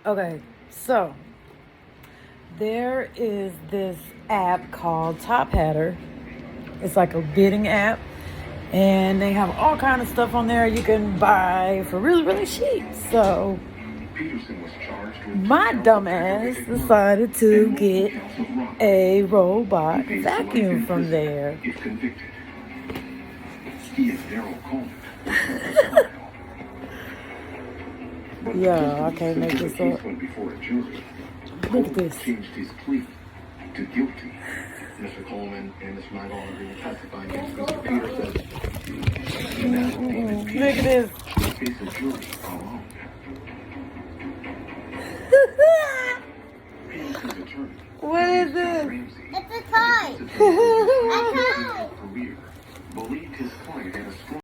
Okay, so there is this app called Tophatter. It's like a bidding app, and they have all kind of stuff on there you can buy for really, really cheap. So my dumbass decided to get a robot vacuum from there. Yeah, I can't make this up. Look at this. Changed his plea to guilty. Mr. Coleman and Mr. Michael agreed to testify against Mr. Peterson. Look at this. Face the jury alone. Peterson's attorney. What is this? It's a tie. A tie. Career believed his client had a strong